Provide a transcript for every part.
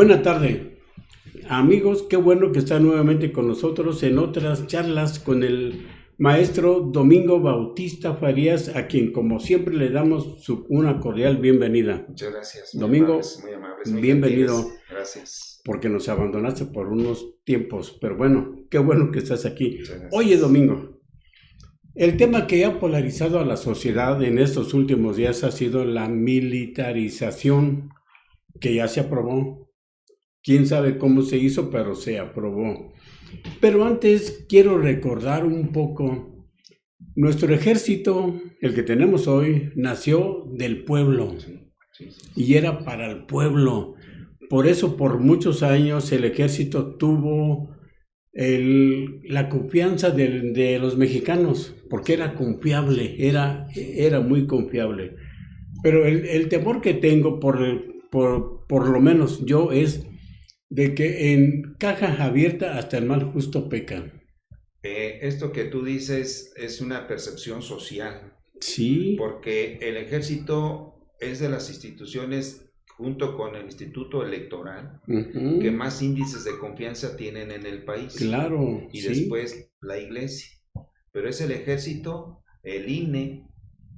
Buena tarde, amigos. Qué bueno que están nuevamente con nosotros en otras charlas con el maestro Domingo Bautista Farías, a quien como siempre le damos una cordial bienvenida. Muchas gracias. Domingo, muy amables, muy bienvenido. gentiles. Gracias. Porque nos abandonaste por unos tiempos, pero bueno, qué bueno que estás aquí. Muchas gracias. Oye, Domingo, el tema que ha polarizado a la sociedad en estos últimos días ha sido la militarización, que ya se aprobó. Quién sabe cómo se hizo, pero se aprobó. Pero antes quiero recordar un poco. Nuestro ejército, el que tenemos hoy, nació del pueblo Sí. y era para el pueblo. Por eso, por muchos años, el ejército tuvo la confianza de los mexicanos, porque era confiable, era muy confiable. Pero el temor que tengo, por lo menos yo, es de que en caja abierta hasta el mal justo peca. Esto que tú dices es una percepción social, Sí. porque el ejército es de las instituciones, junto con el Instituto Electoral, que más índices de confianza tienen en el país. Claro. Y sí. después la iglesia. Pero es el ejército, el INE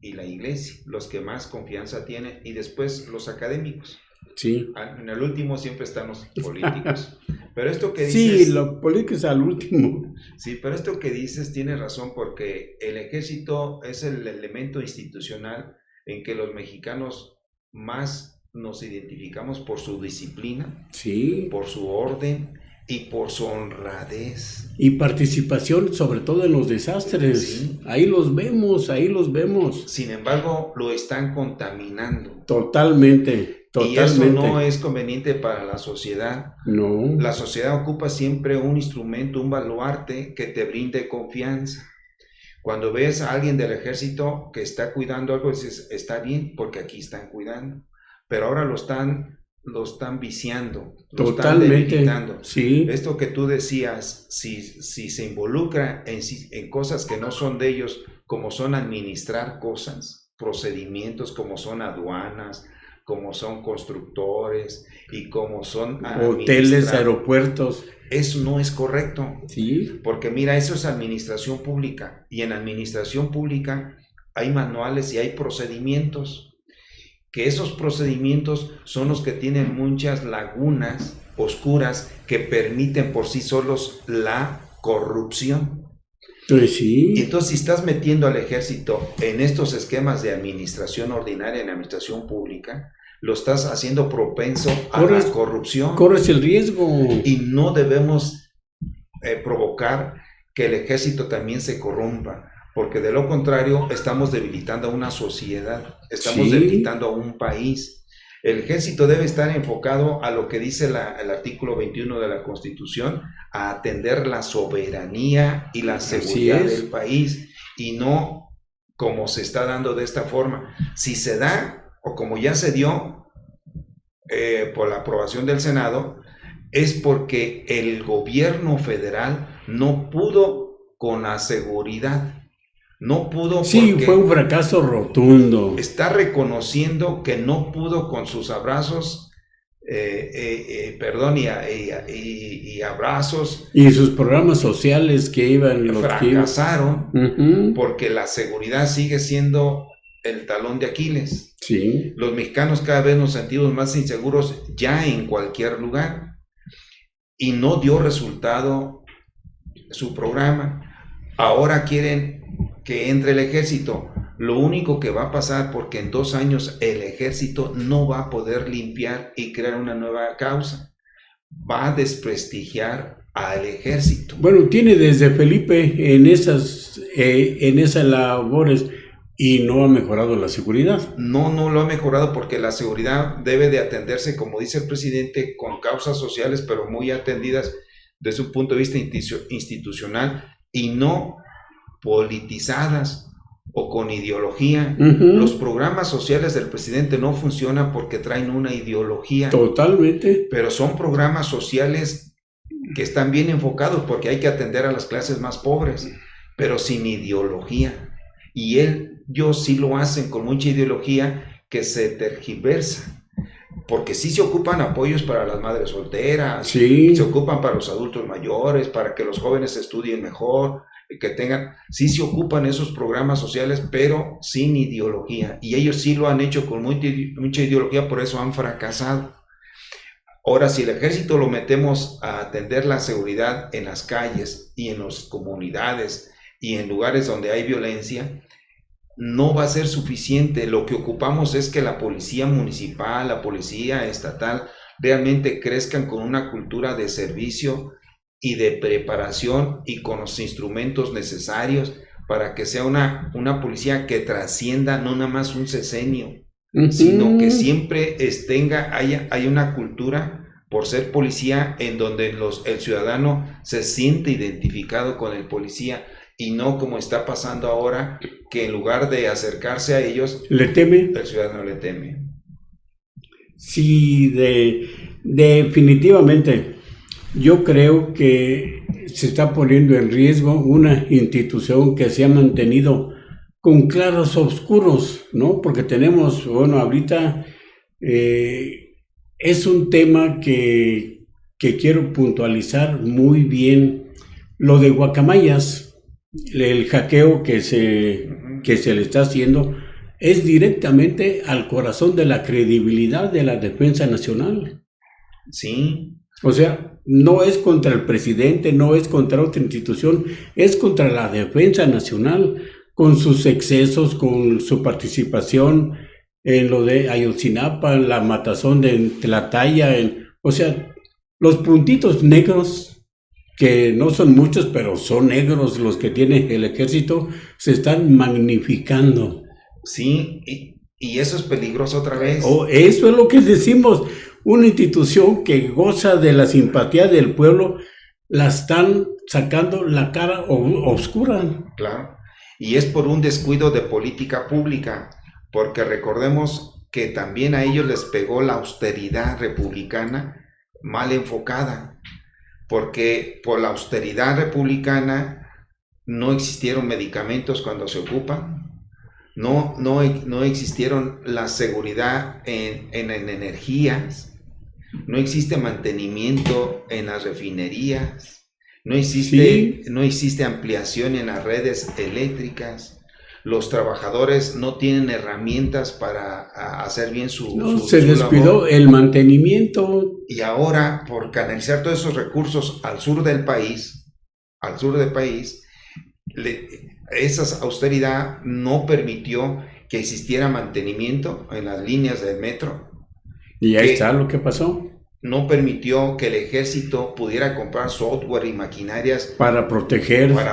y la iglesia los que más confianza tienen, y después los académicos. Sí. En el último siempre están los políticos. Pero esto que dices... Sí, los políticos al último. Sí, pero esto que dices tiene razón, porque el ejército es el elemento institucional en que los mexicanos más nos identificamos por su disciplina, sí, por su orden y por su honradez. Y participación, sobre todo en los desastres. Sí. Ahí los vemos. Sin embargo, lo están contaminando. Totalmente. Y eso no es conveniente para la sociedad. No. La sociedad ocupa siempre un instrumento, un baluarte que te brinde confianza. Cuando ves a alguien del ejército que está cuidando algo, dices, está bien, porque aquí están cuidando. Pero ahora lo están viciando, lo están debilitando. Sí. Esto que tú decías, si se involucra en cosas que no son de ellos, como son administrar cosas, procedimientos, como son aduanas, como son constructores y como son hoteles, aeropuertos. Eso no es correcto. Sí. Porque mira, eso es administración pública, y en administración pública hay manuales y hay procedimientos, que esos procedimientos son los que tienen muchas lagunas oscuras que permiten por sí solos la corrupción. Pues sí. Y entonces, si estás metiendo al ejército en estos esquemas de administración ordinaria, en administración pública, lo estás haciendo propenso a la corrupción. Corres el riesgo. Y no debemos provocar que el ejército también se corrompa, porque de lo contrario estamos debilitando a una sociedad, estamos debilitando a un país. El ejército debe estar enfocado a lo que dice el artículo 21 de la Constitución, a atender la soberanía y la seguridad del país, y no como se está dando de esta forma. Si se da, o como ya se dio por la aprobación del Senado, es porque el gobierno federal no pudo con la seguridad. No pudo. Sí, fue un fracaso rotundo. Está reconociendo que no pudo con sus abrazos, y abrazos. Y sus programas sociales que iban... fracasaron, porque la seguridad sigue siendo el talón de Aquiles. Sí. Los mexicanos cada vez nos sentimos más inseguros ya en cualquier lugar. Y no dio resultado su programa. Ahora quieren que entre el ejército. Lo único que va a pasar, porque en 2 años el ejército no va a poder limpiar y crear una nueva causa, va a desprestigiar al ejército. Bueno, tiene desde Felipe en esas labores, y no ha mejorado la seguridad. No lo ha mejorado, porque la seguridad debe de atenderse, como dice el presidente, con causas sociales, pero muy atendidas desde un punto de vista institucional y no politizadas o con ideología. Los programas sociales del presidente no funcionan porque traen una ideología. Totalmente. Pero son programas sociales que están bien enfocados, porque hay que atender a las clases más pobres, pero sin ideología. Y ellos sí lo hacen con mucha ideología que se tergiversa. porque sí se ocupan apoyos para las madres solteras, sí, se ocupan para los adultos mayores, para que los jóvenes estudien mejor, que tengan, sí se ocupan esos programas sociales, pero sin ideología, y ellos sí lo han hecho con mucha ideología, por eso han fracasado. Ahora, si el ejército lo metemos a atender la seguridad en las calles y en las comunidades y en lugares donde hay violencia, no va a ser suficiente. Lo que ocupamos es que la policía municipal, la policía estatal, realmente crezcan con una cultura de servicio y de preparación y con los instrumentos necesarios para que sea una policía que trascienda no nada más un sexenio, sino que siempre haya una cultura por ser policía en donde el ciudadano se siente identificado con el policía y no como está pasando ahora, que en lugar de acercarse a ellos, ¿le teme? el ciudadano le teme. Sí, definitivamente. Yo creo que se está poniendo en riesgo una institución que se ha mantenido con claros oscuros, ¿no? Porque tenemos, bueno, ahorita es un tema que quiero puntualizar muy bien. Lo de Guacamayas, el hackeo que se le está haciendo, es directamente al corazón de la credibilidad de la defensa nacional. Sí. O sea, no es contra el presidente, no es contra otra institución, es contra la defensa nacional, con sus excesos, con su participación en lo de Ayotzinapa, la matazón de Tlataya, o sea, los puntitos negros, que no son muchos, pero son negros los que tiene el ejército, se están magnificando. Sí, y eso es peligroso otra vez. Eso es lo que decimos. Una institución que goza de la simpatía del pueblo, la están sacando la cara oscura. Claro, y es por un descuido de política pública, porque recordemos que también a ellos les pegó la austeridad republicana mal enfocada, porque por la austeridad republicana no existieron medicamentos cuando se ocupan, no existieron la seguridad en energías, no existe mantenimiento en las refinerías, no existe ampliación en las redes eléctricas, los trabajadores no tienen herramientas para hacer bien se descuidó labor. El mantenimiento. Y ahora, por canalizar todos esos recursos al sur del país, esa austeridad no permitió que existiera mantenimiento en las líneas del metro. Y ahí está lo que pasó. No permitió que el ejército pudiera comprar software y maquinarias para protegerse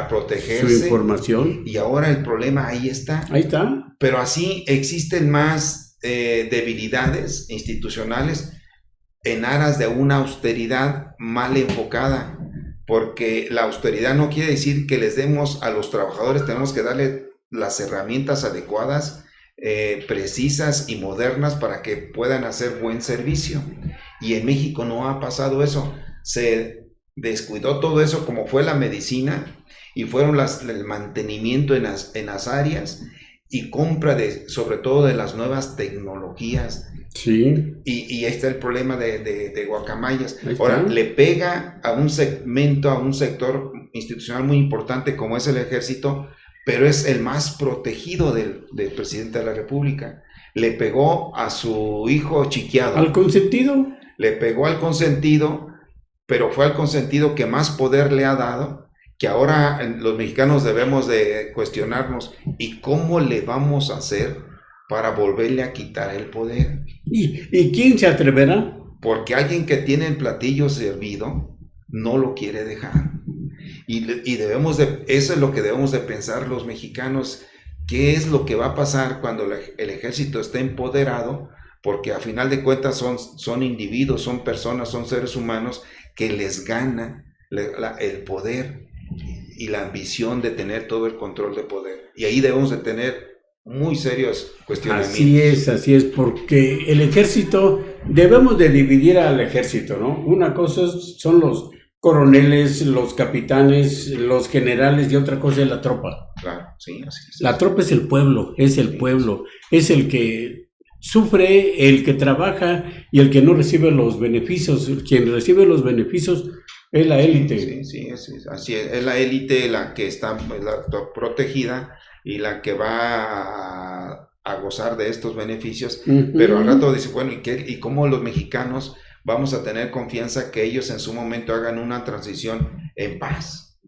su información. Y ahora el problema ahí está. Ahí está. Pero así existen más debilidades institucionales en aras de una austeridad mal enfocada. Porque la austeridad no quiere decir que les demos a los trabajadores, tenemos que darle las herramientas adecuadas, precisas y modernas para que puedan hacer buen servicio. Y en México no ha pasado eso. Se descuidó todo eso, como fue la medicina, y fueron el mantenimiento en las áreas y compra sobre todo de las nuevas tecnologías. Sí. Y ahí está el problema de Guacamayas. Ahora, le pega a un sector institucional muy importante como es el ejército, pero es el más protegido del presidente de la República. Le pegó a su hijo chiqueado. ¿Al consentido? Le pegó al consentido, pero fue al consentido que más poder le ha dado, que ahora los mexicanos debemos de cuestionarnos, ¿y cómo le vamos a hacer para volverle a quitar el poder? ¿Y quién se atreverá? Porque alguien que tiene el platillo servido no lo quiere dejar. Y eso es lo que debemos de pensar los mexicanos, qué es lo que va a pasar cuando el ejército esté empoderado, porque a final de cuentas son individuos, son personas, son seres humanos que les gana el poder y la ambición de tener todo el control de poder. Y ahí debemos de tener muy serios cuestionamientos. Así es, porque el ejército, debemos de dividir al ejército, ¿no? Una cosa son los coroneles, los capitanes, los generales, y otra cosa es la tropa. Claro, sí, así es. La tropa es el pueblo, es el que sufre el que trabaja y el que no recibe los beneficios. Quien recibe los beneficios es la élite. Sí, así es la élite la que está protegida y la que va a gozar de estos beneficios, pero al rato dice, bueno, ¿y cómo los mexicanos vamos a tener confianza que ellos en su momento hagan una transición en paz?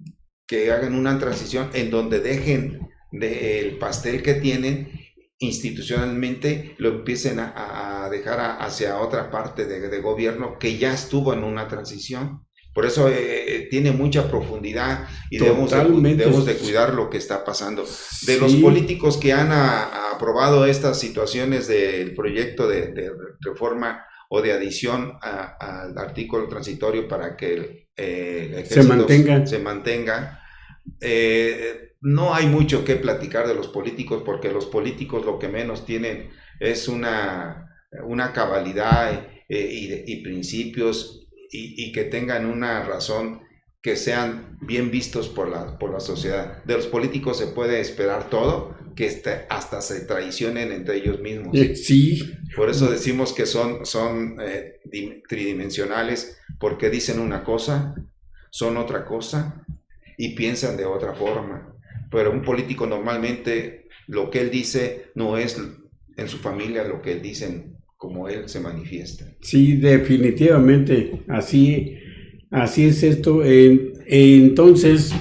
Que hagan una transición en donde dejen del pastel que tienen institucionalmente, lo empiecen a dejar hacia otra parte de gobierno que ya estuvo en una transición. Por eso tiene mucha profundidad y debemos de cuidar lo que está pasando. De los políticos que han aprobado estas situaciones del proyecto de reforma o de adición al artículo transitorio para que el ejército se mantenga, no hay mucho que platicar de los políticos, porque los políticos lo que menos tienen es una cabalidad y principios y que tengan una razón, que sean bien vistos por la sociedad. De los políticos se puede esperar todo, que hasta se traicionen entre ellos mismos. Sí. Por eso decimos que son tridimensionales, porque dicen una cosa, son otra cosa y piensan de otra forma. Pero un político normalmente lo que él dice no es en su familia lo que él dice como él se manifiesta. Sí, definitivamente, así es esto. Entonces,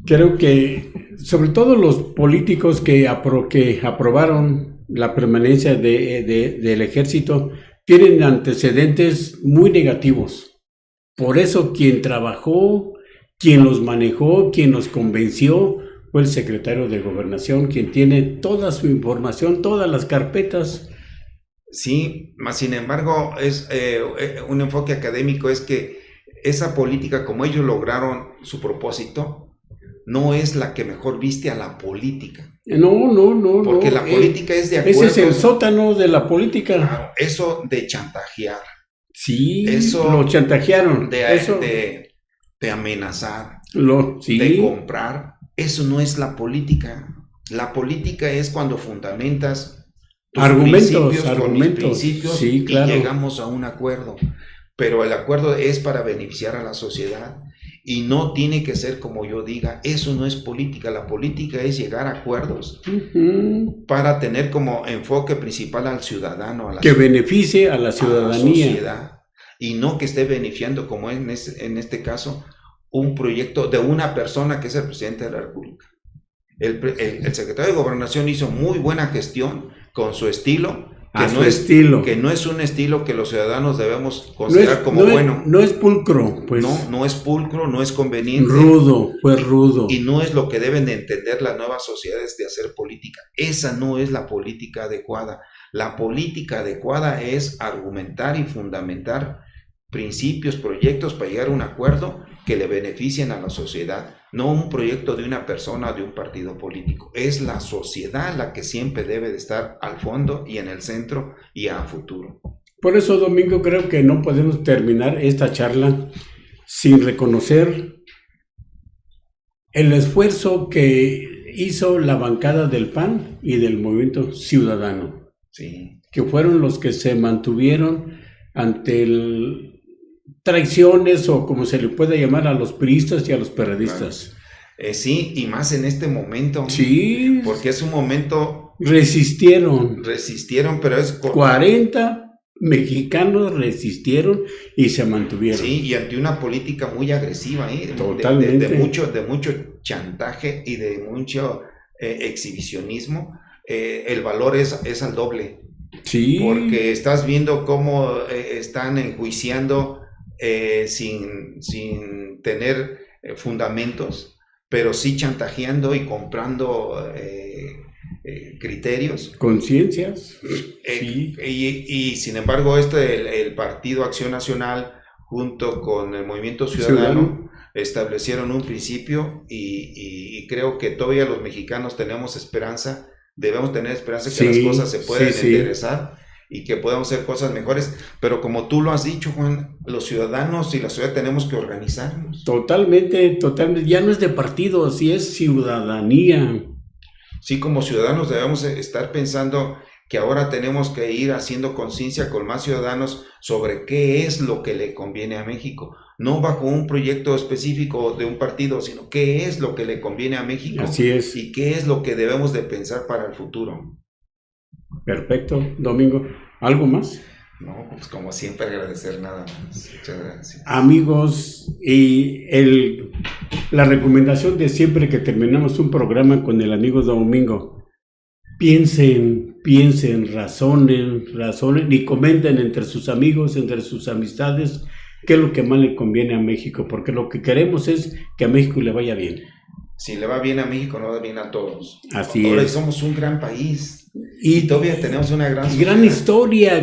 creo que sobre todo los políticos que aprobaron la permanencia del ejército tienen antecedentes muy negativos. Por eso quien trabajó, quien los manejó, quien los convenció, fue el secretario de Gobernación, quien tiene toda su información, todas las carpetas. Sí, más sin embargo, es un enfoque académico, es que esa política, como ellos lograron su propósito, no es la que mejor viste a la política. No. Porque la política es de acuerdo. Ese es el sótano de la política. Claro, eso de chantajear. Sí, eso lo chantajearon. De amenazar, de comprar, eso no es la política. La política es cuando fundamentas argumentos, principios sí, claro. Y llegamos a un acuerdo, pero el acuerdo es para beneficiar a la sociedad y no tiene que ser como yo diga. Eso no es política. La política es llegar a acuerdos para tener como enfoque principal al ciudadano, que beneficie a la ciudadanía, a la sociedad, y no que esté beneficiando, como en este caso, un proyecto de una persona que es el presidente de la República. El secretario de Gobernación hizo muy buena gestión con su estilo, que no es un estilo que los ciudadanos debemos considerar como bueno. No es pulcro, pues. No es pulcro, no es conveniente. Fue rudo. Y no es lo que deben de entender las nuevas sociedades de hacer política. Esa no es la política adecuada. La política adecuada es argumentar y fundamentar principios, proyectos para llegar a un acuerdo que le beneficien a la sociedad, no un proyecto de una persona o de un partido político. Es la sociedad la que siempre debe de estar al fondo y en el centro y a futuro. Por eso, Domingo, creo que no podemos terminar esta charla sin reconocer el esfuerzo que hizo la bancada del PAN y del Movimiento Ciudadano, sí, que fueron los que se mantuvieron ante traiciones, o como se le puede llamar, a los priistas y a los perredistas. Claro. Sí, y más en este momento. Sí. Porque es un momento... Resistieron, pero es... 40 mexicanos resistieron y se mantuvieron. Sí, y ante una política muy agresiva, Totalmente. De mucho chantaje y de mucho exhibicionismo. El valor es al doble. Sí. Porque estás viendo cómo están enjuiciando sin tener fundamentos, pero sí chantajeando y comprando criterios, conciencias, sí. Y sin embargo el Partido Acción Nacional junto con el Movimiento Ciudadano establecieron un principio y creo que todavía los mexicanos tenemos esperanza, debemos tener esperanza que las cosas se pueden enderezar y que podamos hacer cosas mejores, pero como tú lo has dicho, Juan, los ciudadanos y la sociedad tenemos que organizarnos. Totalmente, ya no es de partido, sí es ciudadanía. Sí, como ciudadanos debemos estar pensando que ahora tenemos que ir haciendo conciencia con más ciudadanos sobre qué es lo que le conviene a México, no bajo un proyecto específico de un partido, sino qué es lo que le conviene a México. Así es. Y qué es lo que debemos de pensar para el futuro. Perfecto, Domingo. ¿Algo más? No, pues como siempre agradecer nada más. Muchas gracias. Amigos, y la recomendación de siempre que terminamos un programa con el amigo Domingo, piensen, razonen y comenten entre sus amigos, entre sus amistades, qué es lo que más le conviene a México, porque lo que queremos es que a México le vaya bien. Si le va bien a México, no va bien a todos. Así ahora es. Somos un gran país y todavía tenemos una gran historia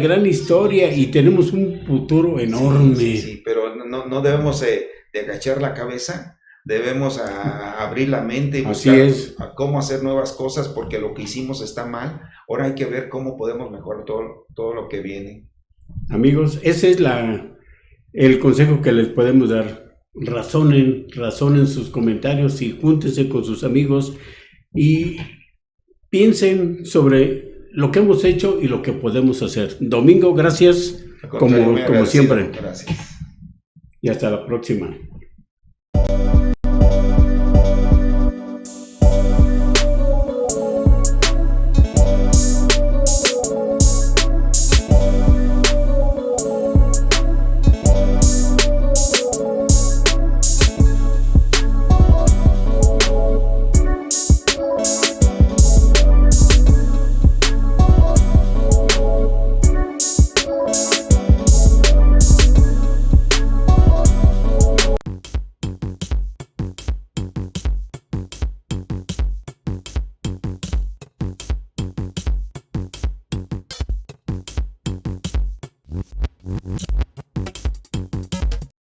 y tenemos un futuro enorme. Sí, pero no debemos de agachar la cabeza, debemos abrir la mente y buscar cómo hacer nuevas cosas, porque lo que hicimos está mal. Ahora hay que ver cómo podemos mejorar todo lo que viene. Amigos, ese es el consejo que les podemos dar. Razonen sus comentarios y júntense con sus amigos y piensen sobre lo que hemos hecho y lo que podemos hacer. Domingo, gracias, como siempre. Gracias. Y hasta la próxima.